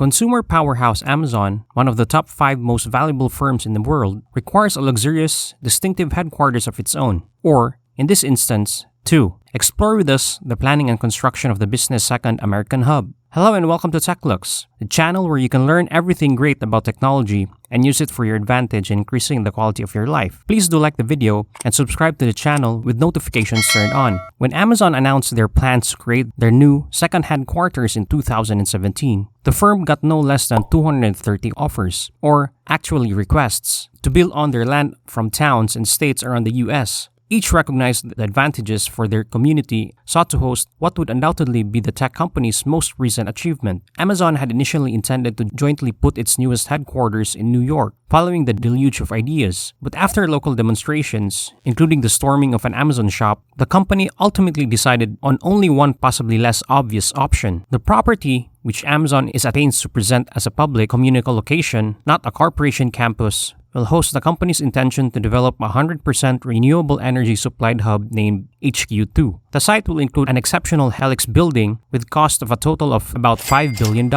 Consumer powerhouse Amazon, one of the top 5 most valuable firms in the world, requires a luxurious, distinctive headquarters of its own, or, in this instance, two. Explore with us the planning and construction of the business' second American hub. Hello and welcome to TechLux, the channel where you can learn everything great about technology and use it for your advantage in increasing the quality of your life. Please do like the video and subscribe to the channel with notifications turned on. When Amazon announced their plans to create their new second headquarters in 2017, the firm got no less than 230 offers, or actually requests, to build on their land from towns and states around the US. Each recognized the advantages for their community, sought to host what would undoubtedly be the tech company's most recent achievement. Amazon had initially intended to jointly put its newest headquarters in New York, following the deluge of ideas. But after local demonstrations, including the storming of an Amazon shop, the company ultimately decided on only one possibly less obvious option. The property, which Amazon is at pains to present as a public communal location, not a corporation campus, will host the company's intention to develop a 100% renewable energy supplied hub named HQ2. The site will include an exceptional Helix building with cost of a total of about $5 billion.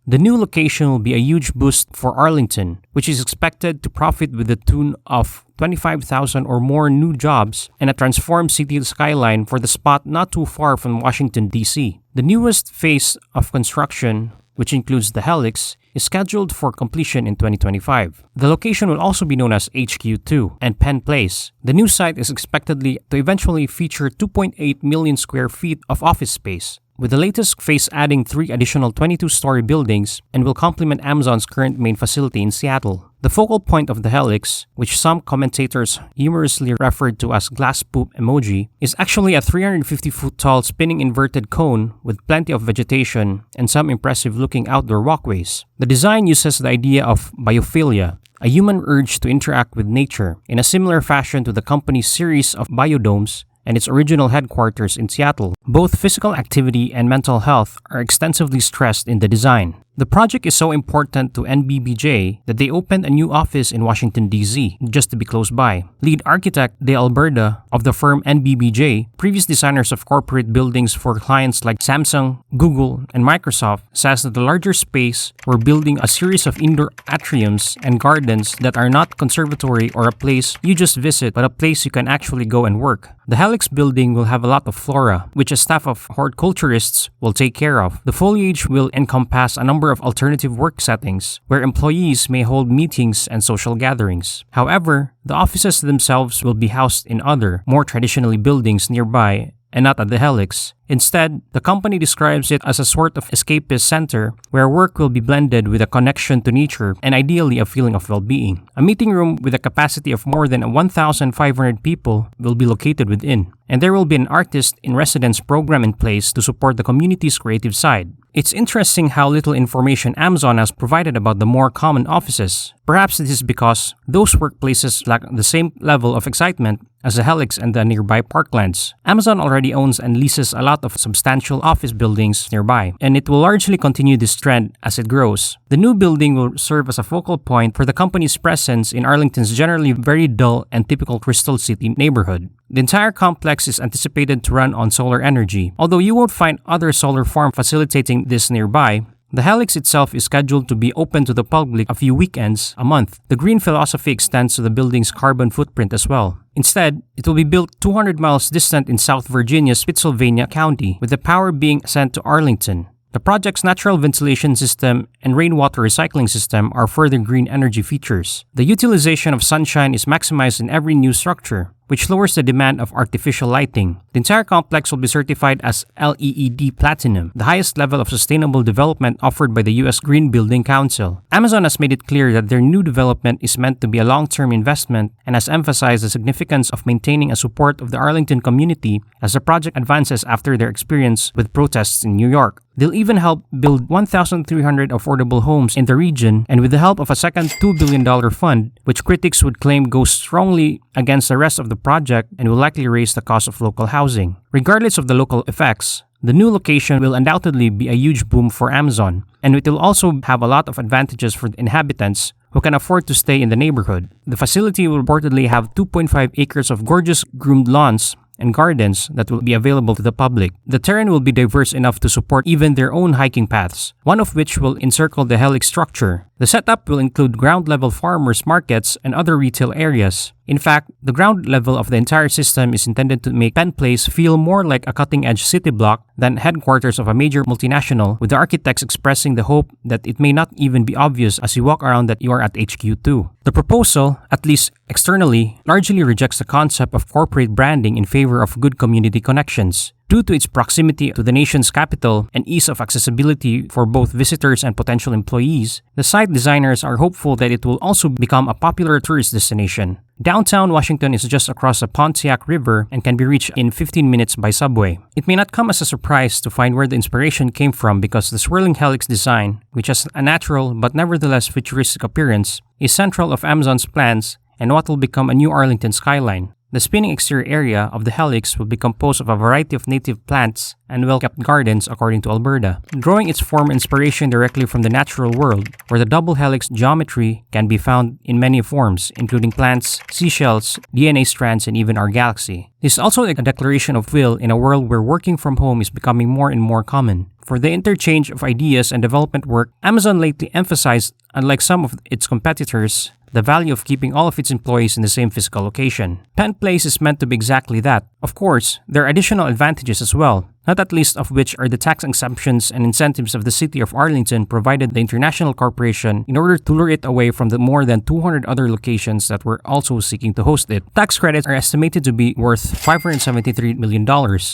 The new location will be a huge boost for Arlington, which is expected to profit with the tune of 25,000 or more new jobs and a transformed city skyline for the spot not too far from Washington, D.C. The newest phase of construction, which includes the Helix, is scheduled for completion in 2025. The location will also be known as HQ2 and Penn Place. The new site is expectedly to eventually feature 2.8 million square feet of office space, with the latest phase adding 3 additional 22-story buildings and will complement Amazon's current main facility in Seattle. The focal point of the Helix, which some commentators humorously referred to as glass poop emoji, is actually a 350-foot-tall spinning inverted cone with plenty of vegetation and some impressive-looking outdoor walkways. The design uses the idea of biophilia, a human urge to interact with nature, in a similar fashion to the company's series of biodomes and its original headquarters in Seattle. Both physical activity and mental health are extensively stressed in the design. The project is so important to NBBJ that they opened a new office in Washington, D.C., just to be close by. Lead architect De Alberda of the firm NBBJ, previous designers of corporate buildings for clients like Samsung, Google, and Microsoft, says that the larger space we're building a series of indoor atriums and gardens that are not conservatory or a place you just visit, but a place you can actually go and work. The Helix building will have a lot of flora, which a staff of horticulturists will take care of. The foliage will encompass a number of alternative work settings where employees may hold meetings and social gatherings. However, the offices themselves will be housed in other, more traditionally buildings nearby and not at the Helix. Instead, the company describes it as a sort of escapist center where work will be blended with a connection to nature and ideally a feeling of well-being. A meeting room with a capacity of more than 1,500 people will be located within, and there will be an artist-in-residence program in place to support the community's creative side. It's interesting how little information Amazon has provided about the more common offices. Perhaps this is because those workplaces lack the same level of excitement as the Helix and the nearby parklands. Amazon already owns and leases a lot of substantial office buildings nearby, and it will largely continue this trend as it grows. The new building will serve as a focal point for the company's presence in Arlington's generally very dull and typical Crystal City neighborhood. The entire complex is anticipated to run on solar energy. Although you won't find other solar farms facilitating this nearby, the Helix itself is scheduled to be open to the public a few weekends a month. The green philosophy extends to the building's carbon footprint as well. Instead, it will be built 200 miles distant in South Virginia's Pittsylvania County, with the power being sent to Arlington. The project's natural ventilation system and rainwater recycling system are further green energy features. The utilization of sunshine is maximized in every new structure, which lowers the demand of artificial lighting. The entire complex will be certified as LEED Platinum, the highest level of sustainable development offered by the U.S. Green Building Council. Amazon has made it clear that their new development is meant to be a long-term investment and has emphasized the significance of maintaining a support of the Arlington community as the project advances after their experience with protests in New York. They'll even help build 1,300 affordable homes in the region, and with the help of a second $2 billion fund, which critics would claim goes strongly against the rest of the project and will likely raise the cost of local housing. Regardless of the local effects, the new location will undoubtedly be a huge boom for Amazon, and it will also have a lot of advantages for the inhabitants who can afford to stay in the neighborhood. The facility will reportedly have 2.5 acres of gorgeous groomed lawns and gardens that will be available to the public. The terrain will be diverse enough to support even their own hiking paths, one of which will encircle the helix structure. The setup will include ground-level farmers markets and other retail areas. In fact, the ground level of the entire system is intended to make Penn Place feel more like a cutting-edge city block than headquarters of a major multinational, with the architects expressing the hope that it may not even be obvious as you walk around that you are at HQ2. The proposal, at least externally, largely rejects the concept of corporate branding in favor of good community connections. Due to its proximity to the nation's capital and ease of accessibility for both visitors and potential employees, the site designers are hopeful that it will also become a popular tourist destination. Downtown Washington is just across the Pontiac River and can be reached in 15 minutes by subway. It may not come as a surprise to find where the inspiration came from because the swirling helix design, which has a natural but nevertheless futuristic appearance, is central of Amazon's plans and what will become a new Arlington skyline. The spinning exterior area of the helix will be composed of a variety of native plants and well-kept gardens according to Alberta, drawing its form inspiration directly from the natural world, where the double helix geometry can be found in many forms, including plants, seashells, DNA strands, and even our galaxy. This is also a declaration of will in a world where working from home is becoming more and more common. For the interchange of ideas and development work, Amazon lately emphasized, unlike some of its competitors, the value of keeping all of its employees in the same physical location. Penn Place is meant to be exactly that. Of course, there are additional advantages as well, not at least of which are the tax exemptions and incentives of the city of Arlington provided the international corporation in order to lure it away from the more than 200 other locations that were also seeking to host it. Tax credits are estimated to be worth $573 million,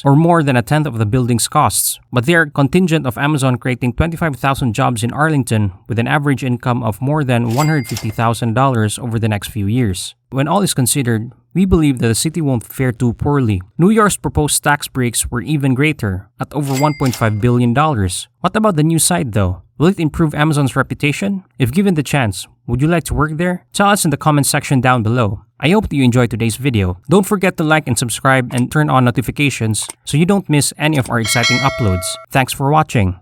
or more than a tenth of the building's costs, but they are contingent of Amazon creating 25,000 jobs in Arlington with an average income of more than $150,000 over the next few years. When all is considered, we believe that the city won't fare too poorly. New York's proposed tax breaks were even greater, at over $1.5 billion. What about the new site though? Will it improve Amazon's reputation? If given the chance, would you like to work there? Tell us in the comment section down below. I hope that you enjoyed today's video. Don't forget to like and subscribe and turn on notifications so you don't miss any of our exciting uploads. Thanks for watching.